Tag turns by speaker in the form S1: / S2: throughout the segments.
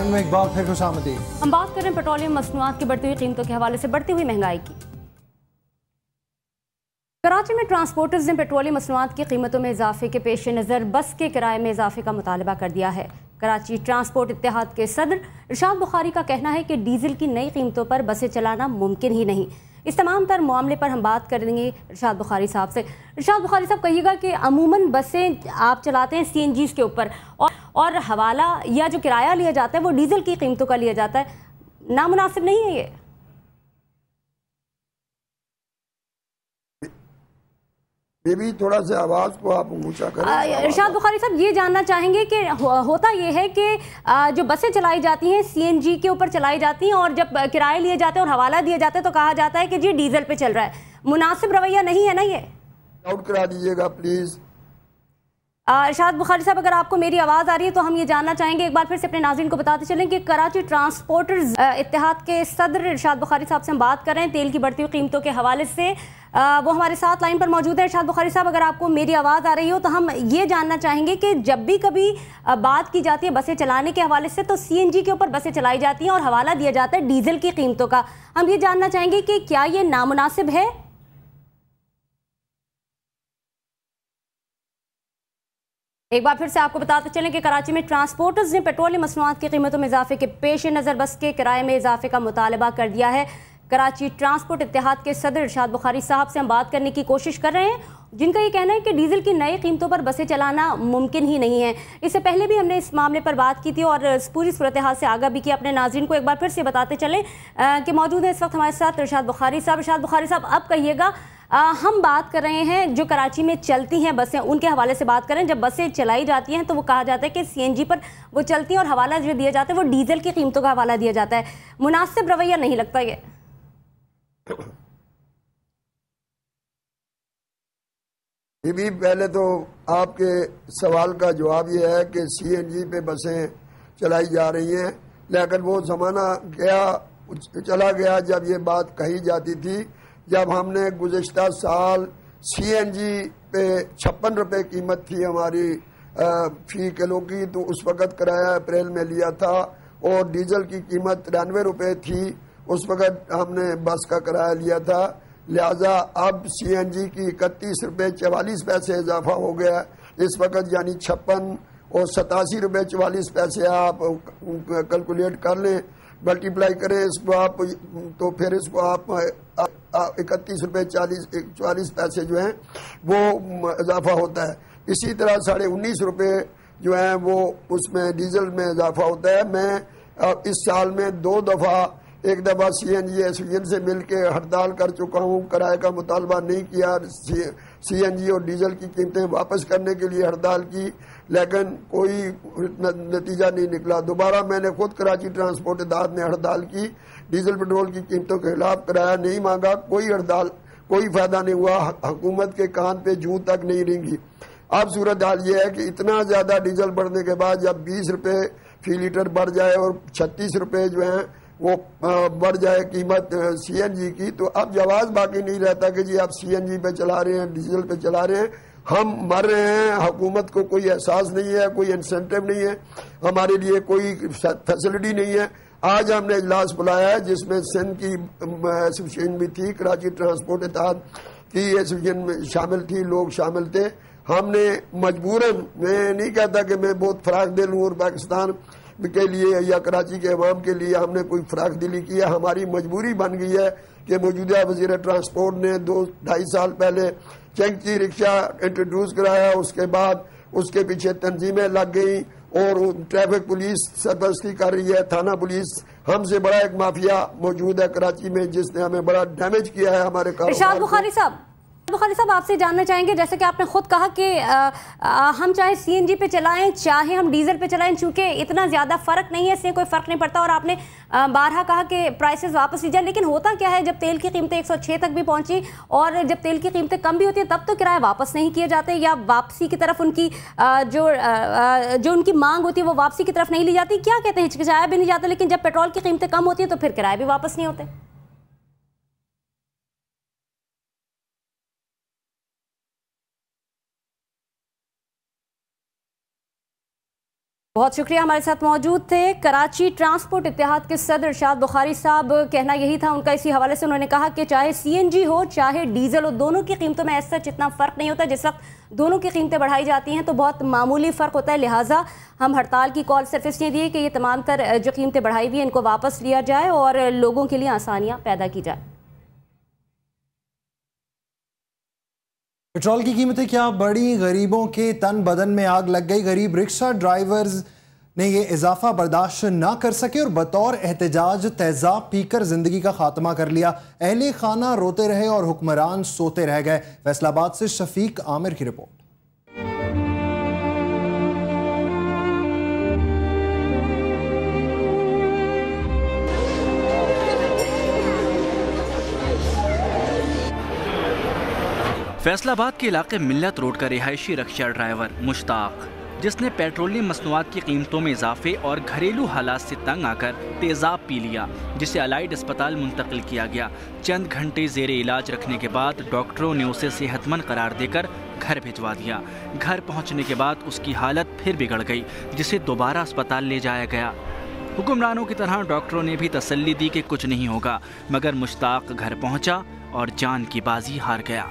S1: में इकबाल, फिर खुशामदीद।
S2: हम बात कर रहे हैं पेट्रोलियम मसनूआत की बढ़ती हुई कीमतों के हवाले से बढ़ती हुई महंगाई की। कराची में ट्रांसपोर्टर्स ने पेट्रोलियम मसनूआत की कीमतों में इजाफे के पेश नज़र बस के किराए में इजाफे का मुतालबा कर दिया है। कराची ट्रांसपोर्ट इत्तेहाद के सदर इरशाद बुखारी का कहना है कि डीजल की नई कीमतों पर बसें चलाना मुमकिन ही नहीं। इस तमाम तर मामले पर हम बात करेंगे इरशाद बुखारी साहब से। इरशाद बुखारी साहब, कहिएगा कि अमूमन बसें आप चलाते हैं CNG के ऊपर और हवाला या जो किराया लिया जाता है वो डीजल की कीमतों का लिया जाता है, नामुनासिब नहीं है ये?
S3: ये भी थोड़ा सा आवाज को आप ऊंचा करें।
S2: इरशाद बुखारी साहब, ये जानना चाहेंगे कि होता ये है कि जो बसें चलाई जाती हैं CNG के ऊपर चलाई जाती हैं और जब किराए लिए जाते हैं और हवाला दिए जाते हैं तो कहा जाता है कि जी डीजल पे चल रहा है। मुनासिब रवैया नहीं है ना ये?
S3: आउट करा दीजिएगा प्लीज।
S2: इरशाद बुखारी साहब, अगर आपको मेरी आवाज़ आ रही है तो हम ये जानना चाहेंगे, एक बार फिर से अपने नाज़रीन को बताते चलें कि कराची ट्रांसपोर्टर्स इत्तेहाद के सदर इरशाद बुखारी साहब से हम बात कर रहे हैं तेल की बढ़ती हुई कीमतों के हवाले से। वो हमारे साथ लाइन पर मौजूद है। इरशाद बुखारी साहब, अगर आपको मेरी आवाज़ आ रही हो तो हम ये जानना चाहेंगे कि जब भी कभी बात की जाती है बसें चलाने के हवाले से तो CNG के ऊपर बसें चलाई जाती हैं और हवाला दिया जाता है डीजल की कीमतों का। हम ये जानना चाहेंगे कि क्या ये नामुनासिब है? एक बार फिर से आपको बताते चलें कि कराची में ट्रांसपोर्टर्स ने पेट्रोलियम मसनूआत की कीमतों में इजाफे के पेश नज़र बस के किराए में इजाफे का मुतालबा कर दिया है। कराची ट्रांसपोर्ट इत्तेहाद के सदर इरशाद बुखारी साहब से हम बात करने की कोशिश कर रहे हैं, जिनका ये कहना है कि डीजल की नई कीमतों पर बसें चलाना मुमकिन ही नहीं है। इससे पहले भी हमने इस मामले पर बात की थी और पूरी सूरत हाल से आगाह भी किया। अपने नाज़रीन को एक बार फिर से बताते चलें कि मौजूद है इस वक्त हमारे साथ इरशाद बुखारी साहब। इरशाद बुखारी साहब, अब कहिएगा, हम बात कर रहे हैं जो कराची में चलती हैं बसें, उनके हवाले से बात करें। जब बसें चलाई जाती हैं तो वो कहा जाता है कि CNG पर वो चलती हैं और हवाला जो दिया जाता है वो डीजल की कीमतों का हवाला दिया जाता है। मुनासिब रवैया नहीं लगता ये?
S3: ये भी पहले तो आपके सवाल का जवाब ये है कि CNG पे बसें चलाई जा रही हैं, लेकिन वो ज़माना चला गया जब ये बात कही जाती थी। जब हमने गुज़िश्ता साल CNG पे 56 रुपये कीमत थी हमारी फी किलो की, तो उस वक़्त किराया अप्रैल में लिया था और डीजल की कीमत 93 रुपये थी। उस वक़्त हमने बस का किराया लिया था। लिहाजा अब CNG की 31 रुपये 44 पैसे इजाफा हो गया इस वक़्त, यानी 56 और 87 रुपये 44 पैसे आप कैलकुलेट कर लें, मल्टीप्लाई करें इसको आप, तो फिर इसको आप 31 रुपये 44 पैसे जो हैं वो इजाफा होता है। इसी तरह 19.5 रुपये जो हैं वो उसमें डीजल में इजाफा होता है। मैं इस साल में 2 दफ़ा, एक दफ़ा CNG एसोसिएशन से मिलकर हड़ताल कर चुका हूँ, किराए का मुतालबा नहीं किया, CNG और डीजल की कीमतें वापस करने के लिए हड़ताल की, लेकिन कोई नतीजा नहीं निकला। दोबारा मैंने खुद कराची ट्रांसपोर्ट इत्तेहाद में हड़ताल की, डीजल पेट्रोल की कीमतों के खिलाफ किराया नहीं मांगा, कोई हड़ताल, कोई फायदा नहीं हुआ, हुकूमत के कान पे जूं तक नहीं रेंगी। अब सूरत हाल ये है कि इतना ज़्यादा डीजल बढ़ने के बाद जब 20 रुपये फी लीटर बढ़ जाए और 36 रुपये जो हैं वो बढ़ जाए कीमत CNG की, तो अब जवाब बाकी नहीं रहता कि जी आप CNG पे चला रहे हैं, डीजल पे चला रहे हैं, हम मर रहे हैं। हुकूमत को कोई एहसास नहीं है, कोई इंसेंटिव नहीं है, हमारे लिए कोई फैसिलिटी नहीं है। आज हमने इजलास बुलाया है जिसमें सिंध की एसोसिएशन भी थी, कराची ट्रांसपोर्ट इत्तेहाद की एसोसिएशन में शामिल थी, लोग शामिल थे। हमने मजबूरन, मैं नहीं कहता कि मैं बहुत फराख दिल हूँ और पाकिस्तान के लिए या कराची के अवाम के लिए हमने कोई फराख दिली की है, हमारी मजबूरी बन गई है कि मौजूदा वज़ीर ट्रांसपोर्ट ने 2-2.5 साल पहले चंकी रिक्शा इंट्रोड्यूस कराया, उसके बाद उसके पीछे तंजीमें लग गई और ट्रैफिक पुलिस सरपरस्ती कर रही है, थाना पुलिस। हमसे बड़ा एक माफिया मौजूद है कराची में जिसने हमें बड़ा डैमेज किया है हमारे
S2: इरशाद बुखारी साहब, आपसे जानना चाहेंगे, जैसे कि आपने खुद कहा कि हम चाहे CNG पे चलाएं चाहे हम डीजल पे चलाएं, चूंकि इतना ज़्यादा फ़र्क नहीं है, इससे कोई फ़र्क नहीं पड़ता, और आपने बारहा कहा कि प्राइसेस वापस ली जाए। लेकिन होता क्या है, जब तेल की कीमतें 106 तक भी पहुंची और जब तेल की कीमतें कम भी होती हैं तब तो किराए वापस नहीं किए जाते, या वापसी की तरफ उनकी जो उनकी मांग होती है वो वापसी की तरफ नहीं ली जाती। क्या कहते हैं, हिचकिचाया भी नहीं जाता, लेकिन जब पेट्रोल की कीमतें कम होती हैं तो फिर किराए भी वापस नहीं होते। बहुत शुक्रिया, हमारे साथ मौजूद थे कराची ट्रांसपोर्ट इत्तेहाद के सदर इरशाद बुखारी साहब। कहना यही था उनका, इसी हवाले से उन्होंने कहा कि चाहे CNG हो चाहे डीजल हो, दोनों की कीमतों में ऐसा इतना फ़र्क नहीं होता। जिस वक्त दोनों की कीमतें बढ़ाई जाती हैं तो बहुत मामूली फ़र्क होता है। लिहाजा हम हड़ताल की कॉल सिर्फ इसलिए दिए कि ये तमाम तर जो कीमतें बढ़ाई हुई हैं इनको वापस लिया जाए और लोगों के लिए आसानियाँ पैदा की जाए।
S1: पेट्रोल की कीमतें क्या बढ़ी, गरीबों के तन बदन में आग लग गई। गरीब रिक्शा ड्राइवर्स ने ये इजाफा बर्दाश्त ना कर सके और बतौर एहतजाज तेजाब पीकर जिंदगी का खात्मा कर लिया। अहले खाना रोते रहे और हुक्मरान सोते रह गए। फैसलाबाद से शफीक आमिर की रिपोर्ट।
S4: फैसलाबाद के इलाके मिल्लत रोड का रिहायशी रिक्शा ड्राइवर मुश्ताक, जिसने पेट्रोलियम मसनूआत की कीमतों में इजाफे और घरेलू हालात से तंग आकर तेजाब पी लिया, जिसे अलाइड अस्पताल मुंतकिल किया गया। चंद घंटे जेर इलाज रखने के बाद डॉक्टरों ने उसे सेहतमंद करार देकर घर भिजवा दिया। घर पहुंचने के बाद उसकी हालत फिर बिगड़ गई, जिसे दोबारा अस्पताल ले जाया गया। हुक्मरानों की तरह डॉक्टरों ने भी तसल्ली दी कि कुछ नहीं होगा, मगर मुश्ताक घर पहुंचा और जान की बाजी हार गया।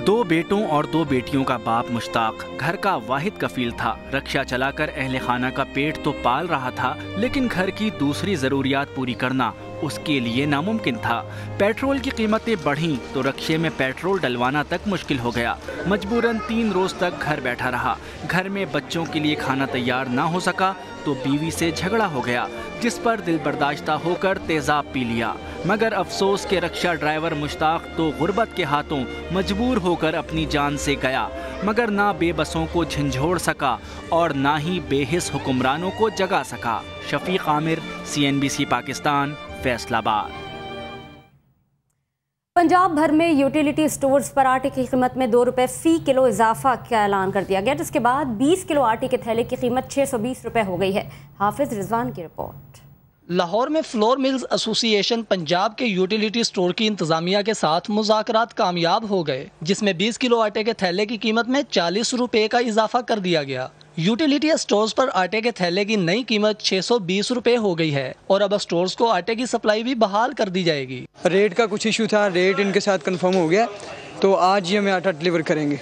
S4: दो बेटों और दो बेटियों का बाप मुश्ताक घर का वाहिद कफील था। रक्षा चलाकर अहले खाना का पेट तो पाल रहा था, लेकिन घर की दूसरी जरूरियात पूरी करना उसके लिए नामुमकिन था। पेट्रोल की कीमतें बढ़ीं तो रक्शे में पेट्रोल डलवाना तक मुश्किल हो गया। मजबूरन 3 रोज तक घर बैठा रहा। घर में बच्चों के लिए खाना तैयार ना हो सका तो बीवी से झगड़ा हो गया, जिस पर दिल बर्दाश्ता होकर तेजाब पी लिया। मगर अफसोस के रक्षा ड्राइवर मुश्ताक तो गुर्बत के हाथों मजबूर होकर अपनी जान से गया, मगर ना बेबसों को झंझोड़ सका और ना ही बेहिस हुक्मरानों को जगा सका। शफीक आमिर, CNBC पाकिस्तान, फैसलाबाद।
S2: पंजाब भर में यूटिलिटी स्टोर्स पर आटे की कीमत में 2 रुपये फ़ी किलो इजाफा का ऐलान कर दिया गया, जिसके बाद 20 किलो आटे के थैले की कीमत 620 रुपये हो गई है। हाफिज रिजवान की रिपोर्ट।
S5: लाहौर में फ्लोर मिल्स एसोसिएशन पंजाब के यूटिलिटी स्टोर की इंतजामिया के साथ मुज़ाकरात कामयाब हो गए, जिसमें 20 किलो आटे के थैले की कीमत में 40 रुपये का इजाफा कर दिया गया। यूटिलिटी स्टोर्स पर आटे के थैले की नई कीमत 620 रुपये हो गई है और अब स्टोर्स को आटे की सप्लाई भी बहाल कर दी जाएगी।
S6: रेट का कुछ इशू था, रेट इनके साथ कंफर्म हो गया, तो आज ही हमें आटा डिलीवर करेंगे।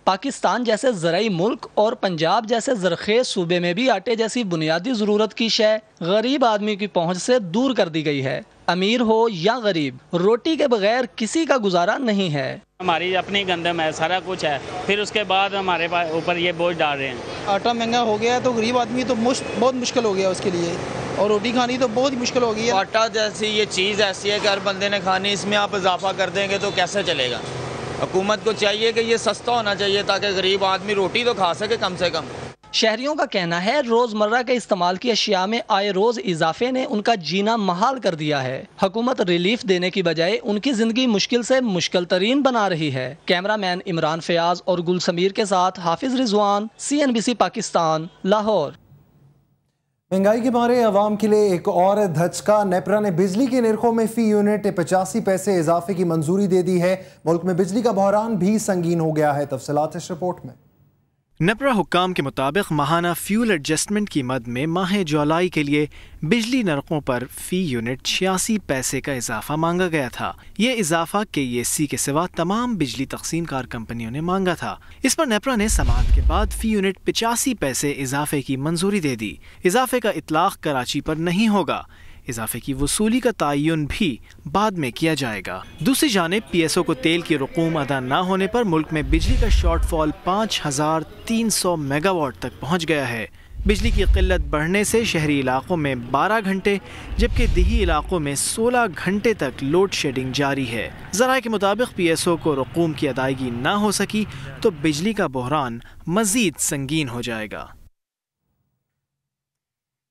S5: पाकिस्तान जैसे ज़राई मुल्क और पंजाब जैसे ज़रखेज़ सूबे में भी आटे जैसी बुनियादी ज़रूरत की शय गरीब आदमी की पहुंच से दूर कर दी गई है। अमीर हो या गरीब, रोटी के बगैर किसी का गुजारा नहीं है।
S7: हमारी अपनी गंदम है, सारा कुछ है, फिर उसके बाद हमारे ऊपर ये बोझ डाल रहे हैं।
S8: आटा महंगा हो गया है तो गरीब आदमी तो बहुत मुश्किल हो गया उसके लिए, और रोटी खानी तो बहुत ही मुश्किल हो गई है।
S9: आटा जैसी ये चीज़ ऐसी है कि हर बंदे ने खानी, इसमें आप इजाफा कर देंगे तो कैसे चलेगा। हुकूमत को चाहिए कि ये सस्ता होना चाहिए ताकि गरीब आदमी रोटी तो खा सके कम से कम।
S5: शहरियों का कहना है रोजमर्रा के इस्तेमाल की अशिया में आए रोज इजाफे ने उनका जीना महाल कर दिया है। हुकूमत रिलीफ देने की बजाय उनकी जिंदगी मुश्किल से मुश्किल तरीन बना रही है। कैमरामैन इमरान फयाज और गुल समीर के साथ हाफिज रिजवान, CNBC पाकिस्तान, लाहौर।
S1: महंगाई के मारे अवाम के लिए एक और धचका। नेपरा ने बिजली के निर्खों में फी यूनिट 85 पैसे इजाफे की मंजूरी दे दी है। मुल्क में बिजली का बहरान भी संगीन हो गया है। तफसीलात इस रिपोर्ट में।
S10: नेपरा हुक्काम के मुताबिक माहाना फ्यूल एडजस्टमेंट की मद में माह जुलाई के लिए बिजली नरकों पर फी यूनिट 86 पैसे का इजाफा मांगा गया था। ये इजाफा KEC के सिवा तमाम बिजली तकसीमकार कंपनियों ने मांगा था। इस पर नेपरा ने समाअत के बाद फी यूनिट 85 पैसे इजाफे की मंजूरी दे दी। इजाफे का इतलाक कराची पर नहीं होगा। इजाफे की वसूली का तयन भी बाद में किया जाएगा। दूसरी जानिब PSO को तेल की रकूम अदा न होने पर मुल्क में बिजली का शॉर्टफॉल 5300 मेगावाट तक पहुँच गया है। बिजली की किल्लत बढ़ने से शहरी इलाकों में 12 घंटे जबकि देही इलाकों में 16 घंटे तक लोड शेडिंग जारी है। ज़राए के मुताबिक PSO को रकूम की अदायगी न हो सकी तो बिजली का बहरान मज़ीद संगीन हो जाएगा।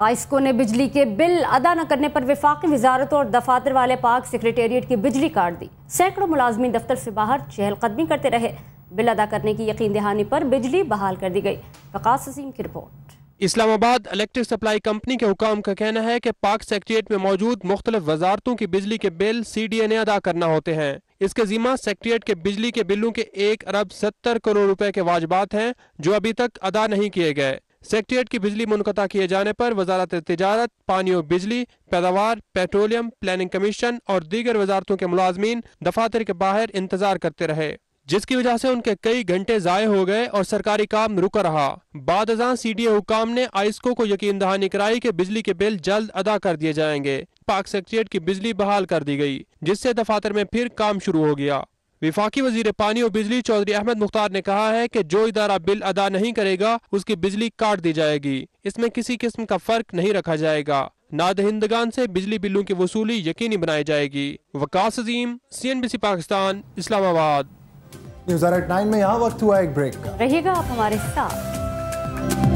S2: आइस्को ने बिजली के बिल अदा न करने पर वफाकी वजारत और दफातर वाले पाक सेक्रेटेरिएट की बिजली काट दी। सैकड़ों मुलाजमीन दफ्तर से बाहर चहलकदमी करते रहे। बिल अदा करने की यकीन दहानी पर बिजली बहाल कर दी गई। वकास असीम की report.
S11: Islamabad electric supply company के हुकाम का कहना है कि पाक सेक्रेटेरिएट में मौजूद मुख्तलिफ वजारतों की बिजली के बिल CDA ने अदा करना होते हैं। इसके ज़िम्मा सेक्रेटेरिएट के बिजली के बिलों के 1 अरब 70 करोड़ रुपए के वाजिबात हैं जो अभी तक अदा नहीं किए गए। सेक्रेटेरिएट की बिजली मुनक़ता किए जाने पर वजारत तिजारत, पानी और बिजली, पैदावार, पेट्रोलियम, प्लानिंग कमीशन और दीगर वजारतों के मुलाजमीन दफातर के बाहर इंतजार करते रहे, जिसकी वजह से उनके कई घंटे ज़ाय हो गए और सरकारी काम रुका रहा। बाद अज़ां CDA हुकाम ने आइस्को को यकीन दहानी कराई कि बिजली के बिल जल्द अदा कर दिए जाएंगे। पाक सेक्रेटेरिएट की बिजली बहाल कर दी गई, जिससे दफातर में फिर काम शुरू हो गया। विफाकी वजीर पानी और बिजली चौधरी अहमद मुख्तार ने कहा है कि जो इदारा बिल अदा नहीं करेगा उसकी बिजली काट दी जाएगी। इसमें किसी किस्म का फर्क नहीं रखा जाएगा। नादहिंदगान से बिजली बिलों की वसूली यकीनी बनाई जाएगी। वकास अजीम, CNBC पाकिस्तान, इस्लामाबाद।
S1: न्यूज़ 9 में यहाँ वक्त हुआ एक ब्रेक का।
S2: रहिएगा आप हमारे साथ।